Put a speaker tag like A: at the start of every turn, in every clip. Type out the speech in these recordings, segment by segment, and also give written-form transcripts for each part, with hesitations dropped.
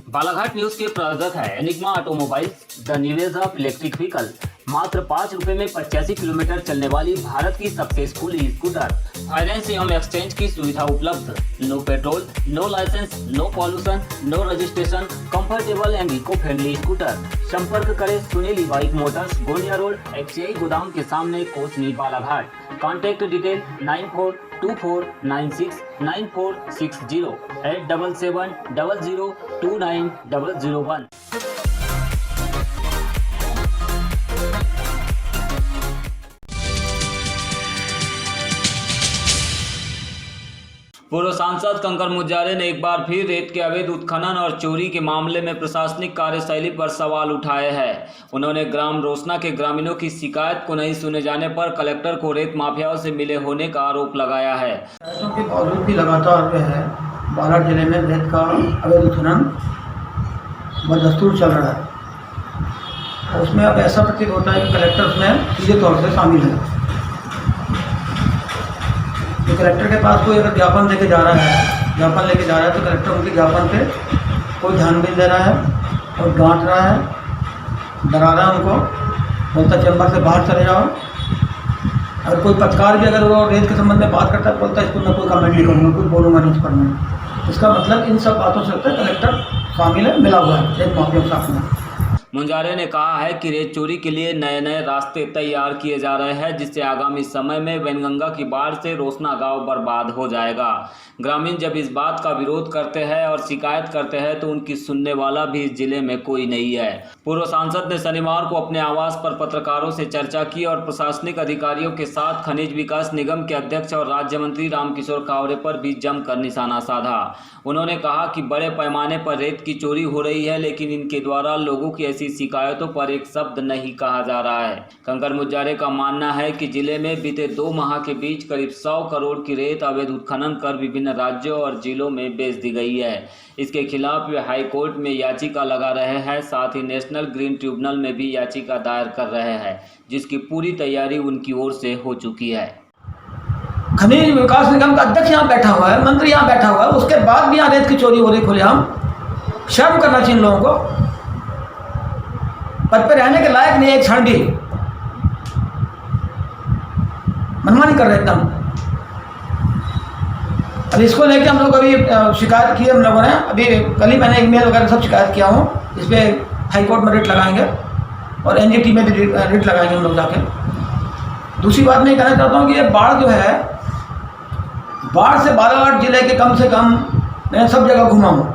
A: Balaghat news के प्रायोजक है Enigma Automobiles, the new age of electric vehicle. मात्र 5 रुपए में 85 किलोमीटर चलने वाली भारत की सबसे स्कूली स्कूटर। फाइनेंस एवं एक्सचेंज की सुविधा उपलब्ध। No petrol, no licence, no pollution, no registration, comfortable and eco friendly scooter. संपर्क करें Sunil bike motors, Gondia road, FCI गोदाम के सामने, कोसनी, बालाघाट। Contact detail 9424969460 8770029001। पूर्व सांसद कंकर मुजारे ने एक बार फिर रेत के अवैध उत्खनन और चोरी के मामले में प्रशासनिक कार्यशैली पर सवाल उठाए हैं। उन्होंने ग्राम रोसना के ग्रामीणों की शिकायत को नहीं सुने जाने पर कलेक्टर को रेत माफियाओं से मिले होने का आरोप लगाया है।
B: ऐसों के बावजूद भी लगातार जो है बालाघाट जिले में रेत का अवैध उत्खनन बदस्तूर चल रहा है। उसमें अब ऐसा प्रतीत होता है कि कलेक्टर उसमें सीधे तौर से शामिल है। तो कलेक्टर के पास कोई अगर ज्ञापन लेके जा रहा है तो कलेक्टर उनके ज्ञापन पे कोई ध्यान भी नहीं दे रहा है और डांट रहा है, डरा रहा है उनको, बोलता चैम्बर से बाहर चले जाओ। और कोई पत्रकार भी अगर वो रेत के संबंध में बात करता है बोलता है इसको मैं कोई कमेंट नहीं करूँगा, कुछ बोलूँगा नहीं इस पर मैं। इसका मतलब इन सब बातों से लगता है कलेक्टर शामिल है, मिला हुआ है रेत माफिया के साथ में।
A: मुंजारे ने कहा है कि रेत चोरी के लिए नए नए रास्ते तैयार किए जा रहे हैं, जिससे आगामी समय में वैनगंगा की बाढ़ से रोसना गांव बर्बाद हो जाएगा। ग्रामीण जब इस बात का विरोध करते हैं और शिकायत करते हैं तो उनकी सुनने वाला भी इस जिले में कोई नहीं है। पूर्व सांसद ने शनिवार को अपने आवास पर पत्रकारों से चर्चा की और प्रशासनिक अधिकारियों के साथ खनिज विकास निगम के अध्यक्ष और राज्य मंत्री रामकिशोर कावरे पर भी जमकर निशाना साधा। उन्होंने कहा कि बड़े पैमाने पर रेत की चोरी हो रही है, लेकिन इनके द्वारा लोगों की ऐसी शिकायतों पर एक शब्द नहीं कहा जा रहा है। कंकर मुजारे का मानना है कि जिले में बीते 2 माह के बीच करीब 100 करोड़ की रेत अवैध उत्खनन कर विभिन्न राज्यों और जिलों में बेच दी गई है। इसके खिलाफ वे हाई कोर्ट में याचिका लगा रहे हैं, साथ ही नेशनल ग्रीन ट्रिब्यूनल में भी याचिका दायर कर रहे हैं, जिसकी पूरी तैयारी उनकी ओर से हो चुकी है।
B: खनिज विकास निगम का अध्यक्ष यहाँ बैठा हुआ है, मंत्री यहाँ बैठा हुआ है, उसके बाद भी यहाँ रेत की चोरी हो रही खुलेआम। शर्म करना चाहिए इन लोगों को। पद पे रहने के लायक नहीं एक क्षण भी, मनमानी कर रहे एकदम। अब इसको लेके हम लोग अभी शिकायत की हम लोगों ने, अभी कल ही मैंने ईमेल वगैरह सब शिकायत किया हूँ। इस पर हाई कोर्ट में रिट लगाएंगे और NGT में भी रिट लगाएंगे हम लोग जाके। दूसरी बात मैं कहना चाहता हूँ कि ये बाढ़ जो है, बाढ़ से बालाघाट जिले के कम से कम मैं सब जगह घूमा हूँ।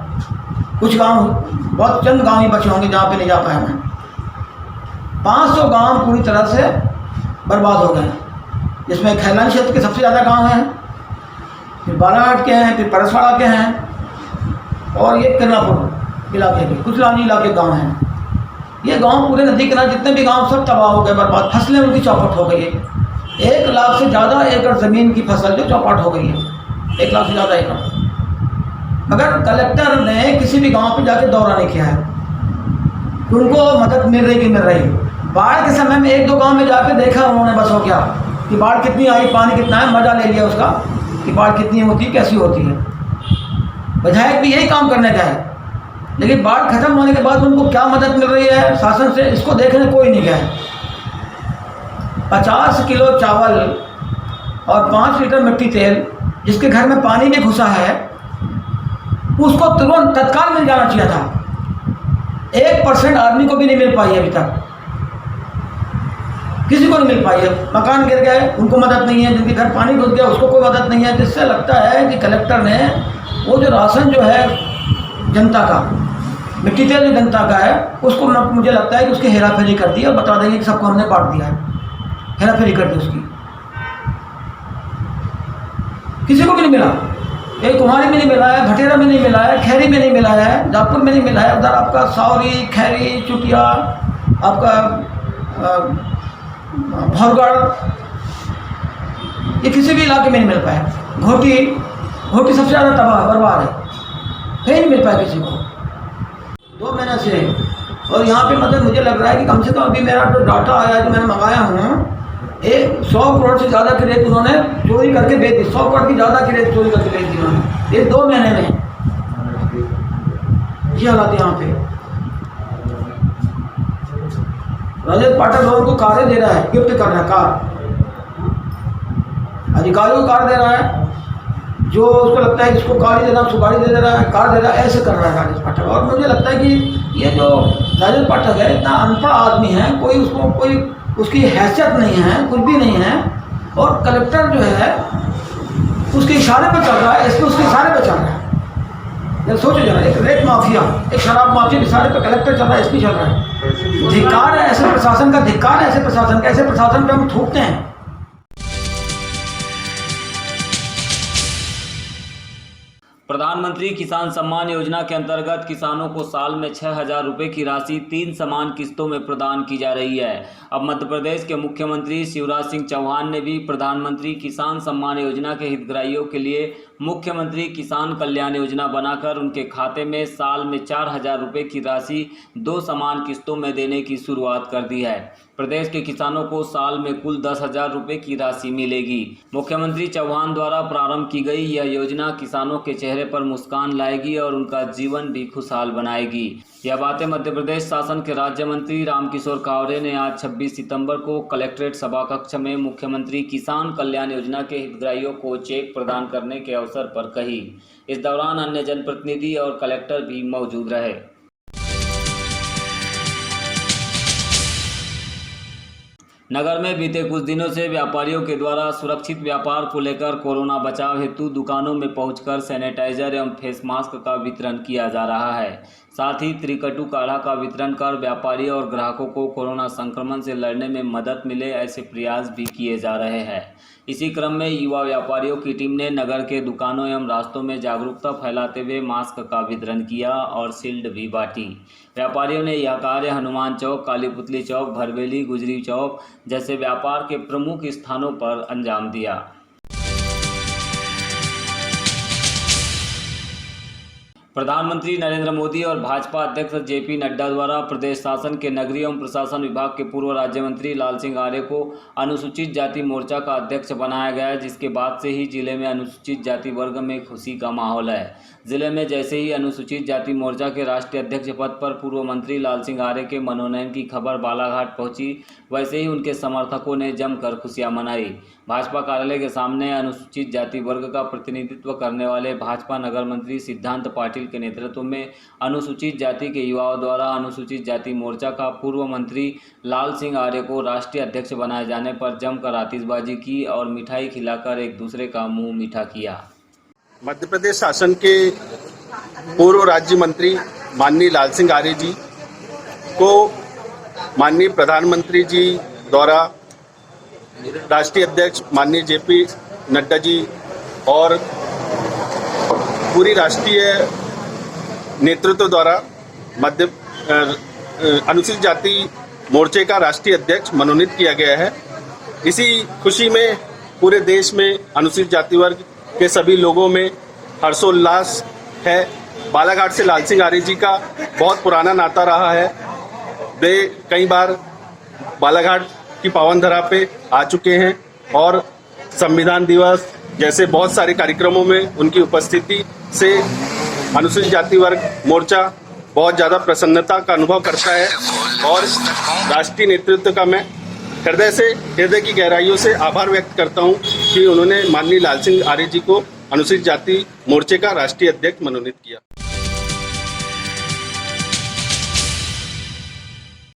B: कुछ गांव, बहुत चंद गांव ही बचे होंगे जहाँ पे नहीं जा पाया मैं। 500 गांव पूरी तरह से बर्बाद हो गए, जिसमें खैलानी क्षेत्र के सबसे ज़्यादा गांव हैं, फिर बालाघाट के हैं, फिर परसवाड़ा के हैं और ये किरनापुर इलाके के कुछ लानी इलाके गांव हैं। ये गांव पूरे नदी किनारे जितने भी गांव सब तबाह हो गए, बर्बाद। फसलें उनकी चौपट हो गई है। 1 लाख से ज़्यादा एकड़ ज़मीन की फसल जो चौपट हो गई है, 1 लाख से ज़्यादा एकड़। मगर कलेक्टर ने किसी भी गांव पे जाके दौरा नहीं किया है कि उनको मदद मिल रही कि मिल रही। बाढ़ के समय में 1-2 गांव में जाके देखा उन्होंने, बस हो गया कि बाढ़ कितनी आई, पानी कितना है, मज़ा ले लिया उसका कि बाढ़ कितनी होती है, कैसी होती है। विधायक भी यही काम करने का है, लेकिन बाढ़ खत्म होने के बाद उनको क्या मदद मिल रही है शासन से, इसको देखने कोई नहीं गया है। 50 किलो चावल और 5 लीटर मिट्टी तेल, जिसके घर में पानी भी घुसा है, उसको तुरंत तत्काल मिल जाना चाहिए था। 1% आदमी को भी नहीं मिल पाई अभी तक, किसी को नहीं मिल पाई है। मकान गिर गए, उनको मदद नहीं है। जिनके घर पानी घुस गया उसको कोई मदद नहीं है। जिससे लगता है कि कलेक्टर ने वो जो राशन जो है जनता का, मिट्टी तेल जो जनता का है, उसको मुझे लगता है कि उसकी हेराफेरी कर दी और बता देंगे कि सबको हमने बांट दिया है। हेराफेरी कर दी उसकी, किसी को भी नहीं मिला। एक कुमारी में नहीं मिला है, भटेरा में नहीं मिला है, खैरी में नहीं मिला है, जापुर में नहीं मिला है। उधर आपका सावरी, खैरी, चुटिया, आपका भौरगढ़, ये किसी भी इलाके में नहीं मिल पाया। घोटी सबसे ज़्यादा तबाह बर्बाद है, कहीं नहीं मिल पाया किसी को 2 महीने से। और यहाँ पे मतलब मुझे लग रहा है कि कम से कम अभी मेरा जो डाटा आया है, जो मैंने मंगाया हूँ, 100 करोड़ से ज़्यादा की रेत उन्होंने चोरी करके बेच दी। 100 करोड़ की ज़्यादा की रेत चोरी करके बेच दी उन्होंने, ये 2 महीने में। ये हालात यहाँ पे। रजत पाठक लोगों को कारें दे रहा है, गिफ्ट कर रहा है कार, अधिकारियों को कार दे रहा है, जो उसको लगता है इसको गाड़ी देना उसको गाड़ी दे रहा है, कार दे रहा है, ऐसे कर रहा है रजत पाठक। और मुझे लगता है कि ये जो रजत पाठक है इतना अनपढ़ आदमी है, कोई उसकी हैसियत नहीं है, कुछ भी नहीं है। और कलेक्टर जो है उसके इशारे पर चल रहा है, एसपी उसके इशारे पर चल रहा है। सोचो जरा, एक रेत माफिया, एक शराब माफिया के इशारे पर कलेक्टर चल रहा है, एसपी चल रहा है। धिक्कार है ऐसे प्रशासन का, धिक्कार है ऐसे प्रशासन का, ऐसे प्रशासन पे हम थूकते हैं।
A: प्रधानमंत्री किसान सम्मान योजना के अंतर्गत किसानों को साल में 6,000 रुपये की राशि 3 समान किस्तों में प्रदान की जा रही है। अब मध्य प्रदेश के मुख्यमंत्री शिवराज सिंह चौहान ने भी प्रधानमंत्री किसान सम्मान योजना के हितग्राहियों के लिए मुख्यमंत्री किसान कल्याण योजना बनाकर उनके खाते में साल में 4,000 रुपये की राशि 2 समान किस्तों में देने की शुरुआत कर दी है। प्रदेश के किसानों को साल में कुल 10,000 रुपये की राशि मिलेगी। मुख्यमंत्री चौहान द्वारा प्रारंभ की गई यह योजना किसानों के चेहरे पर मुस्कान लाएगी और उनका जीवन भी खुशहाल बनाएगी। यह बातें मध्य प्रदेश शासन के राज्य मंत्री रामकिशोर कावरे ने आज 26 सितंबर को कलेक्ट्रेट सभाकक्ष में मुख्यमंत्री किसान कल्याण योजना के हितग्राहियों को चेक प्रदान करने के अवसर पर कही। इस दौरान अन्य जनप्रतिनिधि और कलेक्टर भी मौजूद रहे। नगर में बीते कुछ दिनों से व्यापारियों के द्वारा सुरक्षित व्यापार को लेकर कोरोना बचाव हेतु दुकानों में पहुंचकर सैनिटाइजर एवं फेस मास्क का वितरण किया जा रहा है। साथ ही त्रिकटु काढ़ा का वितरण कर व्यापारी और ग्राहकों को कोरोना संक्रमण से लड़ने में मदद मिले, ऐसे प्रयास भी किए जा रहे हैं। इसी क्रम में युवा व्यापारियों की टीम ने नगर के दुकानों एवं रास्तों में जागरूकता फैलाते हुए मास्क का वितरण किया और शील्ड भी बांटी। व्यापारियों ने यह कार्य हनुमान चौक, कालीपुतली चौक, भरवेली, गुजरी चौक जैसे व्यापार के प्रमुख स्थानों पर अंजाम दिया। प्रधानमंत्री नरेंद्र मोदी और भाजपा अध्यक्ष जेपी नड्डा द्वारा प्रदेश शासन के नगरीय एवं प्रशासन विभाग के पूर्व राज्य मंत्री लाल सिंह आर्य को अनुसूचित जाति मोर्चा का अध्यक्ष बनाया गया है, जिसके बाद से ही जिले में अनुसूचित जाति वर्ग में खुशी का माहौल है। जिले में जैसे ही अनुसूचित जाति मोर्चा के राष्ट्रीय अध्यक्ष पद पर पूर्व मंत्री लाल सिंह आर्य के मनोनयन की खबर बालाघाट पहुंची, वैसे ही उनके समर्थकों ने जमकर खुशियां मनाई। भाजपा कार्यालय के सामने अनुसूचित जाति वर्ग का प्रतिनिधित्व करने वाले भाजपा नगर मंत्री सिद्धांत पाटिल के नेतृत्व में अनुसूचित जाति के युवाओं द्वारा अनुसूचित जाति मोर्चा का पूर्व मंत्री लाल सिंह आर्य को राष्ट्रीय अध्यक्ष बनाए जाने पर जमकर आतिशबाजी की और मिठाई खिलाकर एक दूसरे का मुंह मीठा किया।
C: मध्य प्रदेश शासन के पूर्व राज्य मंत्री माननीय लाल सिंह आर्य जी को माननीय प्रधानमंत्री जी द्वारा राष्ट्रीय अध्यक्ष माननीय जेपी नड्डा जी और पूरी राष्ट्रीय नेतृत्व द्वारा मध्य अनुसूचित जाति मोर्चे का राष्ट्रीय अध्यक्ष मनोनीत किया गया है। इसी खुशी में पूरे देश में अनुसूचित जाति वर्ग के सभी लोगों में हर्षोल्लास है। बालाघाट से लाल सिंह आर्य जी का बहुत पुराना नाता रहा है। वे कई बार बालाघाट की पावन धरा पे आ चुके हैं और संविधान दिवस जैसे बहुत सारे कार्यक्रमों में उनकी उपस्थिति से अनुसूचित जाति वर्ग मोर्चा बहुत ज़्यादा प्रसन्नता का अनुभव करता है और राष्ट्रीय नेतृत्व का मैं हृदय की गहराइयों से आभार व्यक्त करता हूं कि उन्होंने माननीय लाल सिंह आर्य जी को अनुसूचित जाति मोर्चे का राष्ट्रीय अध्यक्ष मनोनीत किया।